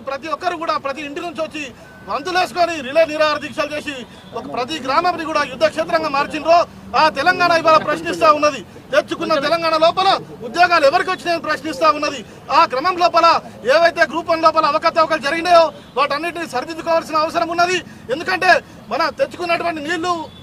ప్రతి ఒక్కరు కూడా ప్రతి ఇంటి నుంచి వచ్చి వంతులేసుకొని రిలే నిరాహార దీక్షలు చేసి ప్రతి గ్రామాన్ని కూడా యుద్ధ క్షేత్రంగా మార్చిండ్రో ఆ తెలంగాణ ఇవాళ ప్రశ్నిస్తూ ఉన్నది. తెచ్చుకున్న తెలంగాణ లోపల ఉద్యోగాలు ఎవరికి వచ్చినాయని ప్రశ్నిస్తూ ఉన్నది. ఆ క్రమం లోపల ఏవైతే గ్రూప్ 1 లోపల అవకతవకలు జరిగినాయో వాటన్నిటిని సరిదిద్దుకోవాల్సిన అవసరం ఉన్నది. ఎందుకంటే మన తెచ్చుకున్నటువంటి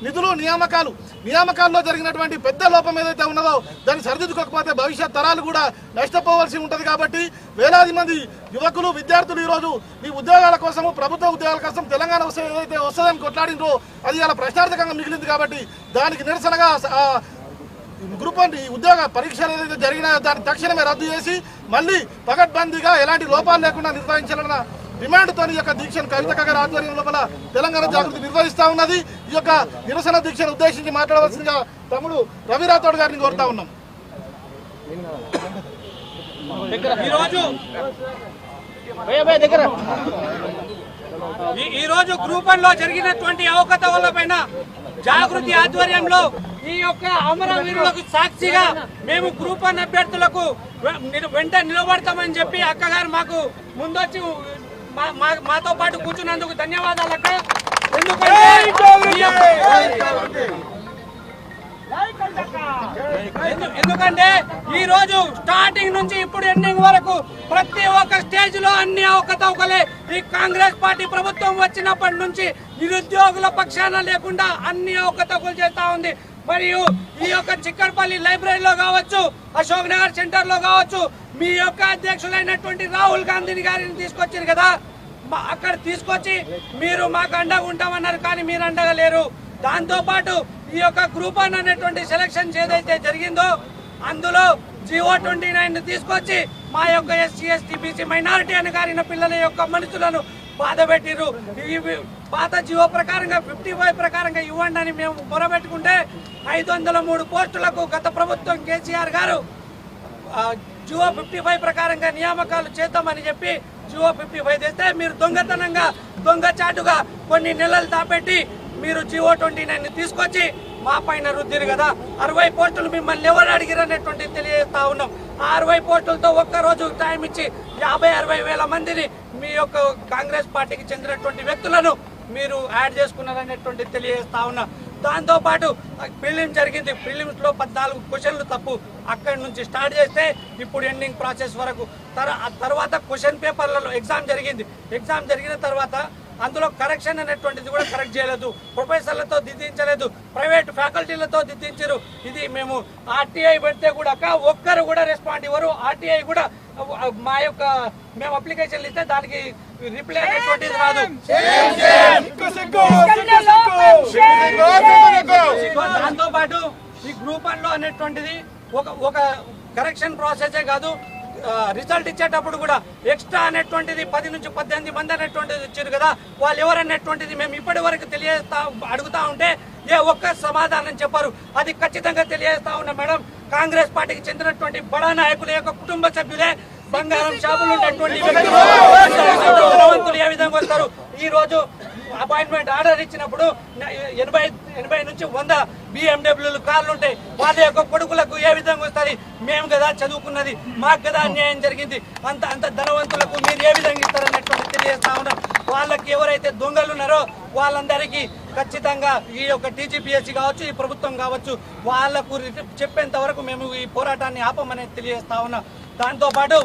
నిధులు నియామకాల్లో జరిగినటువంటి పెద్ద లోపం ఏదైతే ఉన్నదో దాన్ని సరిదిద్దుకోకపోతే భవిష్యత్ తరాలు కూడా నష్టపోవాల్సి ఉంటుంది. కాబట్టి వేలాది మంది యువకులు విద్యార్థులు ఈరోజు ఈ ఉద్యోగాల కోసము ప్రభుత్వ ఉద్యోగాల కోసం తెలంగాణ ఏదైతే వస్తుందని కొట్లాడినో అది ఇలా ప్రశ్నార్థకంగా మిగిలింది. కాబట్టి దానికి నిరసనగా గ్రూప్ 1 ఉద్యోగ పరీక్షలు ఏదైతే జరిగినాయో దాన్ని తక్షణమే రద్దు చేసి మళ్ళీ పకడ్బందీగా ఎలాంటి లోపాలు లేకుండా నిర్వహించాలన్న డిమాండ్తో ఈ యొక్క దీక్షను కవితక్క గారి ఆధ్వర్యం లోపల తెలంగాణ జాగృతి నిర్వహిస్తూ ఉన్నది. ఈ యొక్క నిరసన దీక్షను ఉద్దేశించి మాట్లాడవలసిందిగా తమ్ముడు రవి రాథోడ్ గారిని కోరుతా ఉన్నాం. ఈరోజు గ్రూప్ 1 లో జరిగినటువంటి అవకతవకల పైన జాగృతి ఆధ్వర్యంలో ఈ యొక్క అమరవీరులకు సాక్షిగా మేము గ్రూప్ 1 అభ్యర్థులకు వెంట నిలబడతామని చెప్పి అక్కగారు మాకు ముందొచ్చి మాతో పాటు కూర్చున్నందుకు ధన్యవాదాలు అక్క. ఎందుకంటే ఈ రోజు స్టార్టింగ్ నుంచి ఇప్పుడు ఎండింగ్ వరకు ప్రతి ఒక్క స్టేజ్ లో అన్ని అవకతవకలే. ఈ కాంగ్రెస్ పార్టీ ప్రభుత్వం వచ్చినప్పటి నుంచి నిరుద్యోగుల పక్షాన లేకుండా అన్ని అవకతవకలు చేస్తా ఉంది. మరియు ఈ యొక్క చిక్కడపల్లి లైబ్రరీలో కావచ్చు, అశోక్ నగర్ సెంటర్ లో కావచ్చు, మీ యొక్క అధ్యక్షులైనటువంటి రాహుల్ గాంధీ గారిని తీసుకొచ్చారు కదా, అక్కడ తీసుకొచ్చి మీరు మాకు అండగా ఉంటామన్నారు, కానీ మీరు అండగా లేరు. దాంతో పాటు ఈ యొక్క గ్రూప్ 1 అనేటువంటి సెలక్షన్ ఏదైతే జరిగిందో అందులో GO-29 తీసుకొచ్చి మా యొక్క SC ST BC మైనారిటీ అనగారిన పిల్లల యొక్క మనుషులను బాధ పెట్టిరు. ఈ పాత జీవో ప్రకారంగా 55 ప్రకారంగా ఇవ్వండి అని మేము మొరబెట్టుకుంటే 503 పోస్టులకు గత ప్రభుత్వం కేసీఆర్ గారు GO 55 ప్రకారంగా నియామకాలు చేద్దామని చెప్పి GO 55 తెస్తే మీరు దొంగతనంగా దొంగచాటుగా కొన్ని నెలలు దాపెట్టి మీరు GO-29 తీసుకొచ్చి మా పైన రుద్దిరు కదా. 60 పోస్టులు మిమ్మల్ని ఎవరు అడిగిరనేటువంటి తెలియజేస్తా ఉన్నాం. ఆ 60 పోస్టులతో ఒక్కరోజు టైం ఇచ్చి 50-60 వేల మందిని మీ యొక్క కాంగ్రెస్ పార్టీకి చెందినటువంటి వ్యక్తులను మీరు యాడ్ చేసుకున్నారనేటువంటి తెలియజేస్తా ఉన్నా. దాంతో పాటు ప్రిలిమ్ జరిగింది. ప్రిలిమ్స్ లో 14 క్వశ్చన్లు తప్పు. అక్కడి నుంచి స్టార్ట్ చేస్తే ఇప్పుడు ఎండింగ్ ప్రాసెస్ వరకు తర్వాత క్వశ్చన్ పేపర్లలో ఎగ్జామ్ జరిగింది. ఎగ్జామ్ జరిగిన తర్వాత అందులో కరెక్షన్ అనేటువంటిది కూడా కరెక్ట్ చేయలేదు. ప్రొఫెసర్లతో దిద్దించలేదు, ప్రైవేట్ ఫ్యాకల్టీలతో దిద్దించారు. ఇది మేము RTI పెడితే కూడా ఒక్కరు కూడా రెస్పాండ్ ఇవ్వరు. RTI కూడా మా యొక్క మేము అప్లికేషన్లు ఇస్తే దానికి రిప్లై అనేటువంటిది రాదు. దాంతో పాటు ఈ గ్రూప్ 1 లో అనేటువంటిది ఒక కరెక్షన్ ప్రాసెసే కాదు, రిజల్ట్ ఇచ్చేటప్పుడు కూడా ఎక్స్ట్రా అనేటువంటిది 10 నుంచి 18 మంది అనేటువంటిది ఇచ్చారు కదా. వాళ్ళు ఎవరనేటువంటిది మేము ఇప్పటి వరకు అడుగుతా ఉంటే ఏ ఒక్క సమాధానం చెప్పారు. అది ఖచ్చితంగా తెలియజేస్తా ఉన్నా మేడం. కాంగ్రెస్ పార్టీకి చెందినటువంటి బడా నాయకుల యొక్క కుటుంబ సభ్యులే బంగారం షాపులు ఉన్నటువంటి వ్యక్తులు ఏ విధంగా వస్తారు. ఈ రోజు అపాయింట్మెంట్ ఆర్డర్ ఇచ్చినప్పుడు 80 నుంచి 100 BMW కార్లు ఉంటాయి. వాళ్ళ యొక్క కొడుకులకు ఏ విధంగా వస్తుంది? మేము కదా చదువుకున్నది, మాకు కదా అన్యాయం జరిగింది, అంత ధనవంతులకు మీరు ఏ విధంగా ఇస్తారన్నటువంటి తెలియజేస్తా ఉన్నాం. వాళ్ళకి ఎవరైతే దొంగలు ఉన్నారో వాళ్ళందరికీ ఖచ్చితంగా ఈ యొక్క TGPSC కావచ్చు, ఈ ప్రభుత్వం కావచ్చు, వాళ్లకు చెప్పేంత వరకు మేము ఈ పోరాటాన్ని ఆపమని తెలియజేస్తా ఉన్నాం. దాంతో పాటు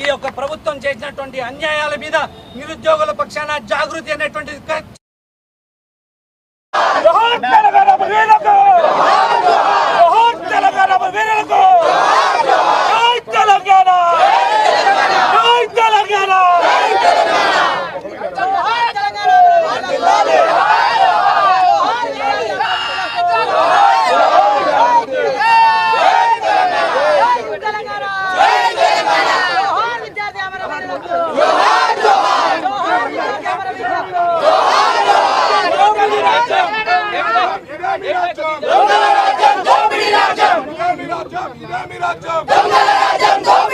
ఈ యొక్క ప్రభుత్వం చేసినటువంటి అన్యాయాల మీద నిరుద్యోగుల పక్షాన జాగృతి అనేటువంటి Dongala Rajam